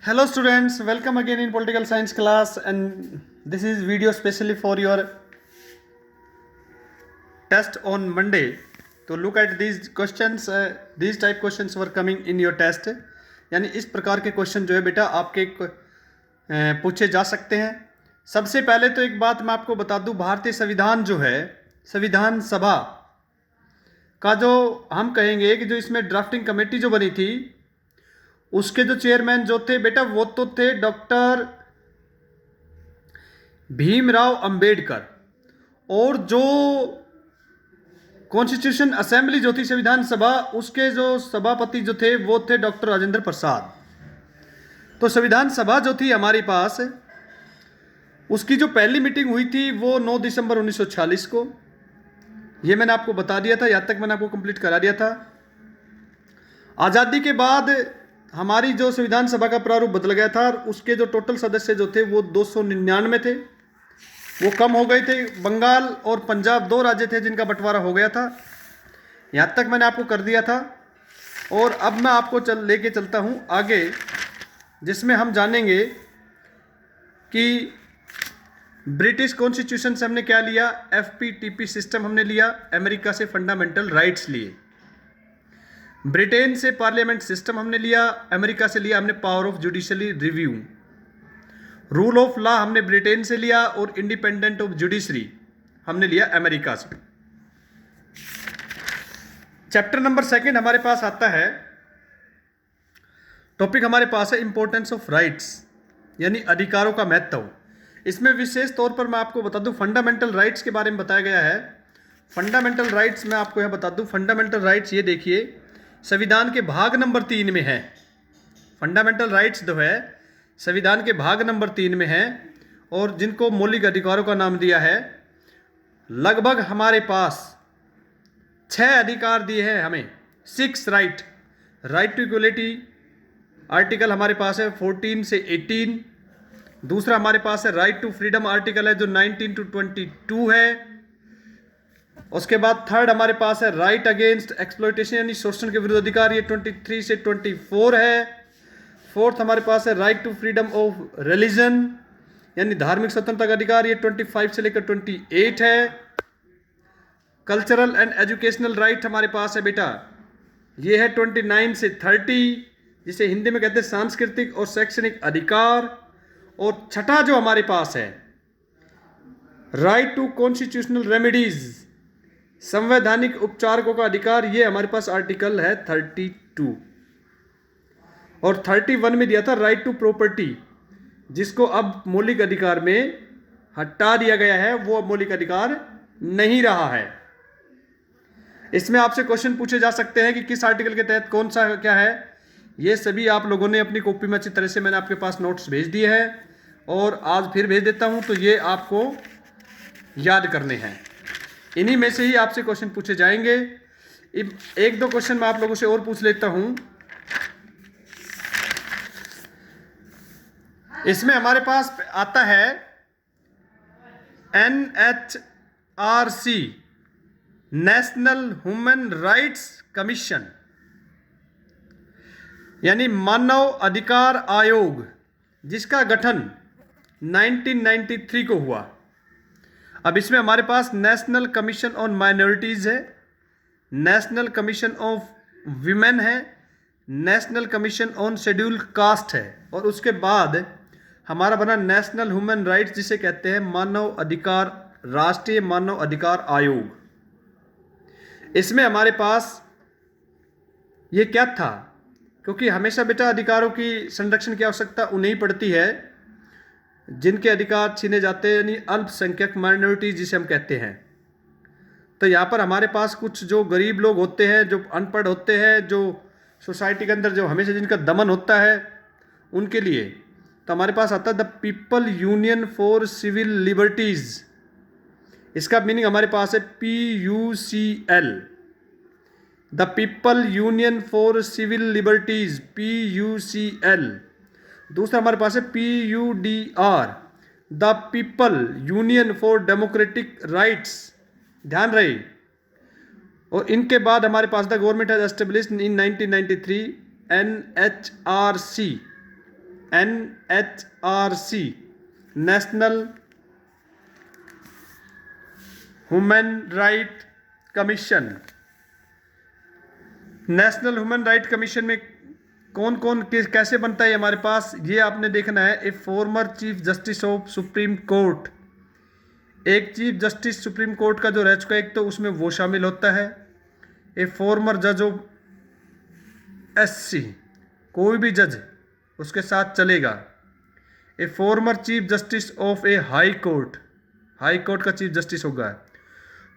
Hello students, welcome again in political science class, and this is video specially for your test on Monday. तो look at these questions, these type questions were coming in your test. यानी इस प्रकार के question जो है बेटा आपके पूछे जा सकते हैं। सबसे पहले तो एक बात मैं आपको बता दूं, भारतीय संविधान जो है, संविधान सभा का जो हम कहेंगे कि जो इसमें ड्राफ्टिंग कमेटी जो बनी थी, उसके जो चेयरमैन जो थे बेटा वो तो थे डॉक्टर भीमराव अंबेडकर, और जो कॉन्स्टिट्यूशन असेंबली जो थी संविधान सभा, उसके जो सभापति जो थे वो थे डॉक्टर राजेंद्र प्रसाद। तो संविधान सभा जो थी हमारे पास, उसकी जो पहली मीटिंग हुई थी वो 9 दिसंबर 1946 को, ये मैंने आपको बता दिया था, यहाँ तक मैंने आपको कंप्लीट करा दिया था। आज़ादी के बाद हमारी जो संविधान सभा का प्रारूप बदल गया था, और उसके जो टोटल सदस्य जो थे वो 299 थे, वो कम हो गए थे। बंगाल और पंजाब दो राज्य थे जिनका बंटवारा हो गया था, यहाँ तक मैंने आपको कर दिया था। और अब मैं आपको लेके चलता हूँ आगे, जिसमें हम जानेंगे कि ब्रिटिश कॉन्स्टिट्यूशन से हमने क्या लिया, FPTP सिस्टम हमने लिया, अमेरिका से फंडामेंटल राइट्स लिए, ब्रिटेन से पार्लियामेंट सिस्टम हमने लिया, अमेरिका से लिया हमने power of judiciary review, rule of law हमने ब्रिटेन से लिया, और इंडिपेंडेंट ऑफ जुडिशरी हमने लिया अमेरिका से। चैप्टर नंबर 2 हमारे पास आता है, टॉपिक हमारे पास है इंपॉर्टेंस ऑफ राइट्स, यानी अधिकारों का महत्व। इसमें विशेष तौर पर मैं आपको बता दूं, फंडामेंटल राइट्स के बारे में बताया गया है। फंडामेंटल राइट्स मैं आपको यह बता दूं, फंडामेंटल राइट्स ये देखिए संविधान के भाग नंबर 3 में है। फंडामेंटल राइट्स जो है संविधान के भाग नंबर 3 में है, और जिनको मौलिक अधिकारों का नाम दिया है। लगभग हमारे पास 6 अधिकार दिए हैं हमें, 6 right. Right to equality article हमारे पास है 14 से 18। दूसरा हमारे पास है राइट टू फ्रीडम आर्टिकल है जो 19 to 22 है। उसके बाद थर्ड हमारे पास है राइट अगेंस्ट एक्सप्लॉयटेशन, यानी शोषण के विरुद्ध अधिकार, ये 23 से 24 है। फोर्थ हमारे पास है right to freedom of religion, यानी धार्मिक स्वतंत्रता का अधिकार, ये 25 से लेकर 28 है। कल्चरल एंड एजुकेशनल राइट हमारे पास है बेटा, ये है 29 से 30, जिसे हिंदी में कहते हैं सांस्कृतिक और शैक्षणिक अधिकार। और छठा जो हमारे पास है राइट टू कॉन्स्टिट्यूशनल रेमेडीज, संवैधानिक उपचारकों का अधिकार, ये हमारे पास आर्टिकल है 32। और 31 में दिया था राइट टू प्रॉपर्टी, जिसको अब मौलिक अधिकार में हटा दिया गया है, वो अब मौलिक अधिकार नहीं रहा है। इसमें आपसे क्वेश्चन पूछे जा सकते हैं कि किस आर्टिकल के तहत कौन सा क्या है। ये सभी आप लोगों ने अपनी कॉपी में अच्छी तरह से, मैंने आपके पास नोट्स भेज दिए हैं, और आज फिर भेज देता हूं, तो ये आपको याद करने हैं। इन्हीं में से ही आपसे क्वेश्चन पूछे जाएंगे। एक दो क्वेश्चन मैं आप लोगों से और पूछ लेता हूं। इसमें हमारे पास आता है NHRC, national human rights commission, यानी मानव अधिकार आयोग, जिसका गठन 1993 को हुआ। अब इसमें हमारे पास नेशनल कमीशन ऑन माइनॉरिटीज़ है, नेशनल कमीशन ऑफ विमेन है, national commission on schedule caste है, और उसके बाद हमारा बना नेशनल ह्यूमन राइट्स, जिसे कहते हैं मानव अधिकार, राष्ट्रीय मानव अधिकार आयोग। इसमें हमारे पास ये क्या था, क्योंकि हमेशा बेटा अधिकारों की संरक्षण की आवश्यकता उन्हें पड़ती है जिनके अधिकार छीने जाते हैं, यानी अल्पसंख्यक माइनॉरिटीज जिसे हम कहते हैं। तो यहाँ पर हमारे पास कुछ जो गरीब लोग होते हैं, जो अनपढ़ होते हैं, जो सोसाइटी के अंदर जो हमेशा जिनका दमन होता है, उनके लिए तो हमारे पास आता है the people union for civil liberties. इसका मीनिंग हमारे पास है PUCL, the people union for civil liberties, PUCL। दूसरा हमारे पास है PUDR, the people union for democratic rights, ध्यान रहे। और इनके बाद हमारे पास the government has established in 1993 NHRC, NHRC, national human right commission. National human right commission में कौन कौन कैसे बनता है हमारे पास, ये आपने देखना है। ए former chief justice of supreme court, एक चीफ जस्टिस सुप्रीम कोर्ट का जो रह चुका है एक, तो उसमें वो शामिल होता है। ए फॉर्मर जज ऑफ SC, कोई भी जज उसके साथ चलेगा। ए former chief justice of A high court, high court का चीफ जस्टिस होगा।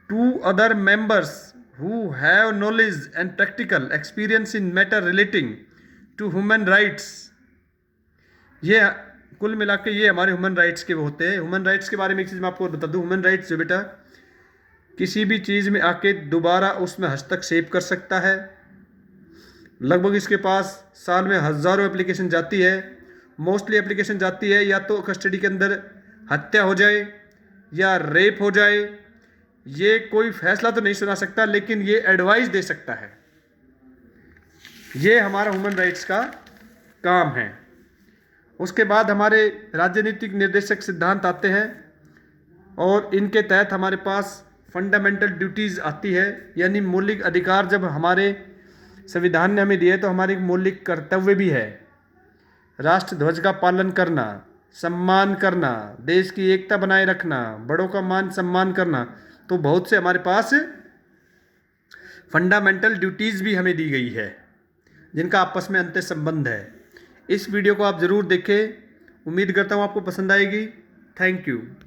2 other members who have knowledge and practical experience in matter relating to human rights। ये कुल मिला के ये हमारे ह्यूमन राइट्स के होते हैं। ह्यूमन राइट्स के बारे में एक चीज़ मैं आपको बता दूं, ह्यूमन राइट्स जो बेटा किसी भी चीज़ में आके दोबारा उसमें हस्तक्षेप कर सकता है। लगभग इसके पास साल में हज़ारों एप्लीकेशन जाती है। मोस्टली एप्लीकेशन जाती है या तो कस्टडी के अंदर हत्या हो जाए या रेप हो जाए। ये कोई फैसला तो नहीं सुना सकता, लेकिन ये एडवाइस दे सकता है। ये हमारा ह्यूमन राइट्स का काम है। उसके बाद हमारे राजनीतिक निर्देशक सिद्धांत आते हैं और इनके तहत हमारे पास फंडामेंटल ड्यूटीज़ आती है, यानी मौलिक अधिकार जब हमारे संविधान ने हमें दिए तो हमारे मौलिक कर्तव्य भी है। राष्ट्र ध्वज का पालन करना, सम्मान करना, देश की एकता बनाए रखना, बड़ों का मान सम्मान करना, तो बहुत से हमारे पास फंडामेंटल ड्यूटीज़ भी हमें दी गई है जिनका आपस में अंतः संबंध है। इस वीडियो को आप ज़रूर देखें, उम्मीद करता हूँ आपको पसंद आएगी। Thank you.